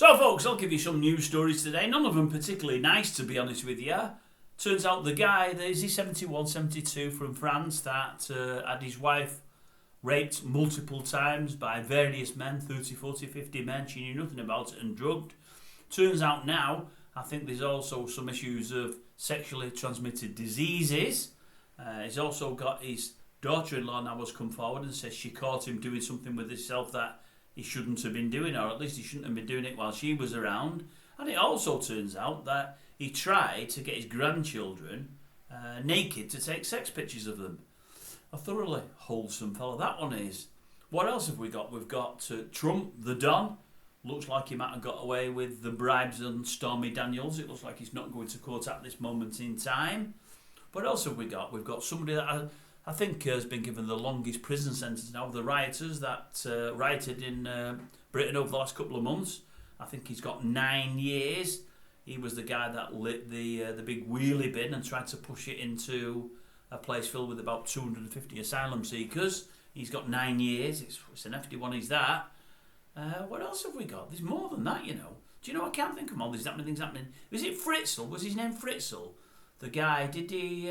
So folks, I'll give you some news stories today, none of them particularly nice to be honest with you. Turns out the guy, is he 71, 72 from France, that had his wife raped multiple times by various men, 30, 40, 50 men, she knew nothing about it and drugged. Turns out now, I think there's also some issues of sexually transmitted diseases. He's also got his daughter-in-law now has come forward and says she caught him doing something with himself that he shouldn't have been doing, or at least he shouldn't have been doing it while she was around. And it also turns out that he tried to get his grandchildren naked to take sex pictures of them. A thoroughly wholesome fellow that one is. What else have we got? We've got Trump, the Don. Looks like he might have got away with the bribes on Stormy Daniels. It looks like he's not going to court at this moment in time. What else have we got? We've got somebody that I think has been given the longest prison sentence now, the rioters that rioted in Britain over the last couple of months. I think he's got 9 years. He was the guy that lit the big wheelie bin and tried to push it into a place filled with about 250 asylum seekers. He's got 9 years. It's an hefty one, he's that. What else have we got? There's more than that, you know. Do you know, I can't think of all these things happening. Was it Fritzl? Was his name Fritzl? The guy, did he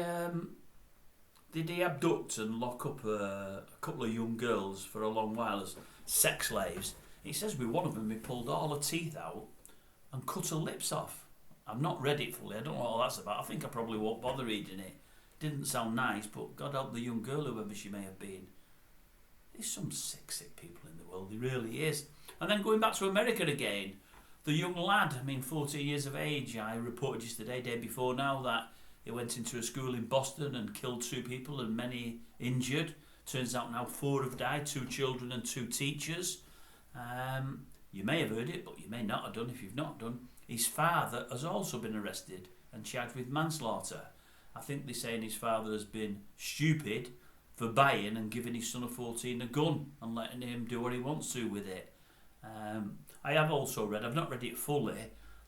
abduct and lock up a couple of young girls for a long while as sex slaves? He says with one of them he pulled all her teeth out and cut her lips off. I've not read it fully, I don't know what all that's about. I think I probably won't bother reading it. Didn't sound nice, but God help the young girl, whoever she may have been. There's some sick people in the world, there really is. And then going back to America again, the young lad, 14 years of age, I reported yesterday, day before now, that he went into a school in Boston and killed 2 people and many injured. Turns out now 4 have died, 2 children and 2 teachers. You may have heard it, but you may not have done if you've not done. His father has also been arrested and charged with manslaughter. I think they're saying his father has been stupid for buying and giving his son of 14 a gun and letting him do what he wants to with it. I have also read, I've not read it fully,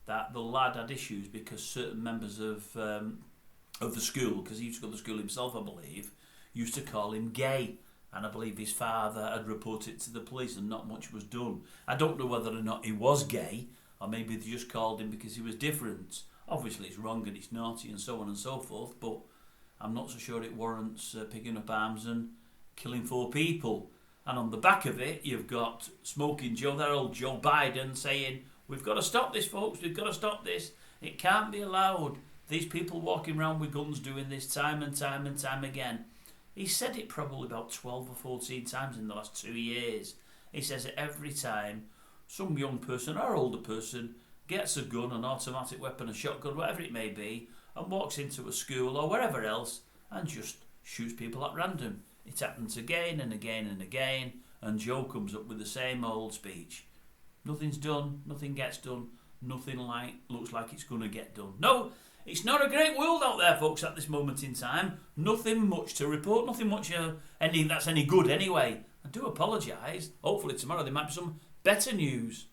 that the lad had issues because certain members of the school, because he used to go to school himself I believe, used to call him gay, and I believe his father had reported it to the police and not much was done. I don't know whether or not he was gay, or maybe they just called him because he was different. Obviously it's wrong and it's naughty and so on and so forth, but I'm not so sure it warrants picking up arms and killing 4 people. And on the back of it, you've got Smoking Joe, that old Joe Biden, saying, we've got to stop this, folks, we've got to stop this. It can't be allowed. These people walking around with guns doing this time and time and time again. He said it probably about 12 or 14 times in the last 2 years. He says it every time some young person or older person gets a gun, an automatic weapon, a shotgun, whatever it may be, and walks into a school or wherever else and just shoots people at random. It happens again and again and again, and Joe comes up with the same old speech. Nothing's done, nothing gets done, nothing looks like it's going to get done. No, it's not a great world out there, folks, at this moment in time. Nothing much to report, nothing much that's any good anyway. I do apologise. Hopefully tomorrow there might be some better news.